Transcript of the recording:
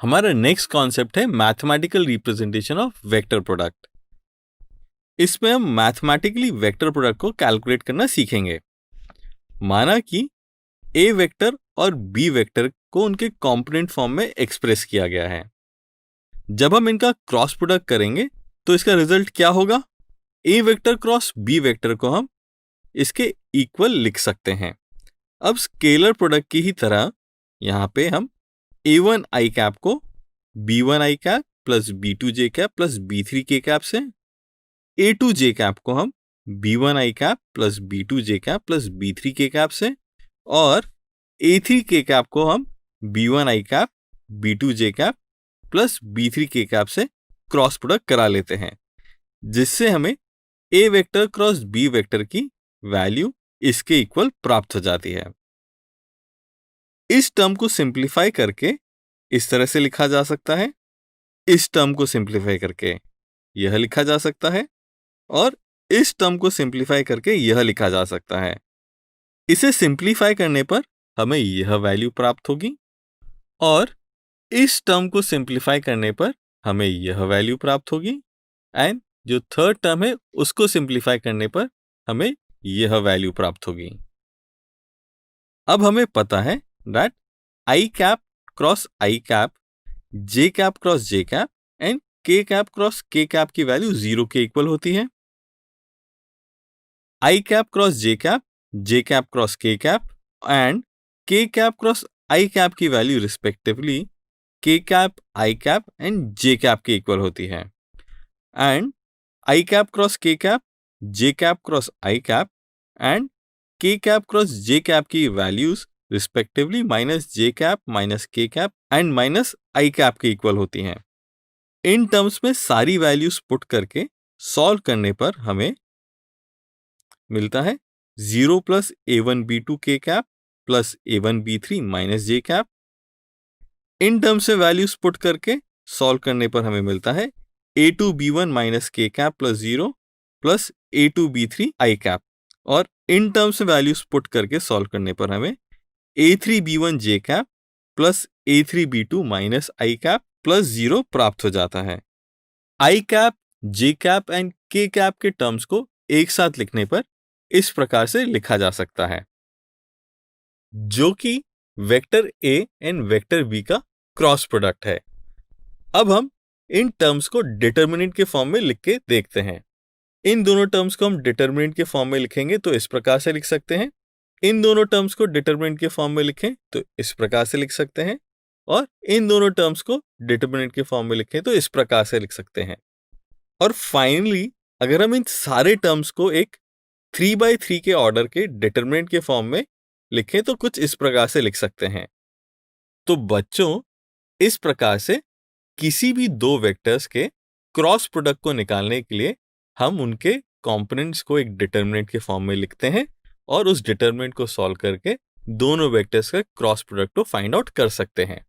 हमारा next concept है mathematical representation of vector product. इसमें हम मैथमेटिकली वेक्टर प्रोडक्ट को कैलकुलेट करना सीखेंगे। माना कि ए वेक्टर और बी वेक्टर को उनके कंपोनेंट फॉर्म में एक्सप्रेस किया गया है। जब हम इनका क्रॉस प्रोडक्ट करेंगे तो इसका रिजल्ट क्या होगा? ए वेक्टर क्रॉस बी वेक्टर को हम इसके इक्वल लिख सकते हैं। अब स्केलर प्रोडक्ट की ही तरह यहां पे हम a1 i कैप को b1 i cap plus b2 j cap plus b3 k cap से, a2 j कैप को हम b1 i cap plus b2 j cap plus b3 k cap से, और a3 k कैप को हम b1 i cap b2 j cap plus b3 k cap से cross product करा लेते हैं, जिससे हमें a vector cross b vector की वैल्यू इसके इक्वल प्राप्त हो जाती है। इस टर्म को सिंप्लीफाई करके इस तरह से लिखा जा सकता है, इस टर्म को सिंप्लीफाई करके यह लिखा जा सकता है, और इस टर्म को सिंप्लीफाई करके यह लिखा जा सकता है। इसे सिंप्लीफाई करने पर हमें यह वैल्यू प्राप्त होगी, और इस टर्म को सिंप्लीफाई करने पर हमें यह वैल्यू प्राप्त होगी, एंड जो थर्ड टर्म है उसको सिंप्लीफाई करने पर हमें यह वैल्यू प्राप्त होगी। अब हमें पता है that I cap cross I cap, J cap cross J cap and K cap cross के कैप की वैल्यू 0 के इक्वल होती है। I cap cross J cap cross के cap and K cap cross I cap की value respectively के cap, I cap and J cap के equal होती है। एंड आई कैप क्रॉस के cap, J cap cross I cap and K cap cross J cap की values respectively minus J cap, minus K cap and minus I cap के equal होती हैं। इन terms में सारी values put करके solve करने पर हमें मिलता है 0 प्लस a1 b2 के cap plus a1 b3 minus J cap. इन टर्म्स में वैल्यूज पुट करके सॉल्व करने पर हमें मिलता है a2 b1 minus K cap plus 0 प्लस a2 b3 आई कैप, और इन टर्म्स में वैल्यूज पुट करके सॉल्व करने पर हमें a3 b1 j cap plus a3 b2 minus I cap plus 0 प्राप्त हो जाता है। I cap, J cap and K cap के टर्म्स को एक साथ लिखने पर इस प्रकार से लिखा जा सकता है, जो कि vector a and vector b का क्रॉस प्रोडक्ट है। अब हम इन टर्म्स को डिटर्मिनेंट के फॉर्म में लिख के देखते हैं। इन दोनों टर्म्स को हम डिटर्मिनेंट के फॉर्म में लिखेंगे तो इस प्रकार से लिख सकते हैं, इन दोनों टर्म्स को डिटर्मिनेंट के फॉर्म में लिखें तो इस प्रकार से लिख सकते हैं, और इन दोनों टर्म्स को डिटर्मिनेंट के फॉर्म में लिखें तो इस प्रकार से लिख सकते हैं। और फाइनली अगर हम इन सारे टर्म्स को एक 3/3 के ऑर्डर के डिटर्मिनेंट के फॉर्म में लिखें तो कुछ इस प्रकार से लिख सकते हैं। तो बच्चों, इस प्रकार से किसी भी दो वेक्टर्स के क्रॉस प्रोडक्ट को निकालने के लिए हम उनके कंपोनेंट्स को एक डिटर्मिनेंट के फॉर्म में लिखते हैं, और उस डिटर्मिनेंट को सॉल्व करके दोनों वेक्टर्स का क्रॉस प्रोडक्ट को फाइंड आउट कर सकते हैं।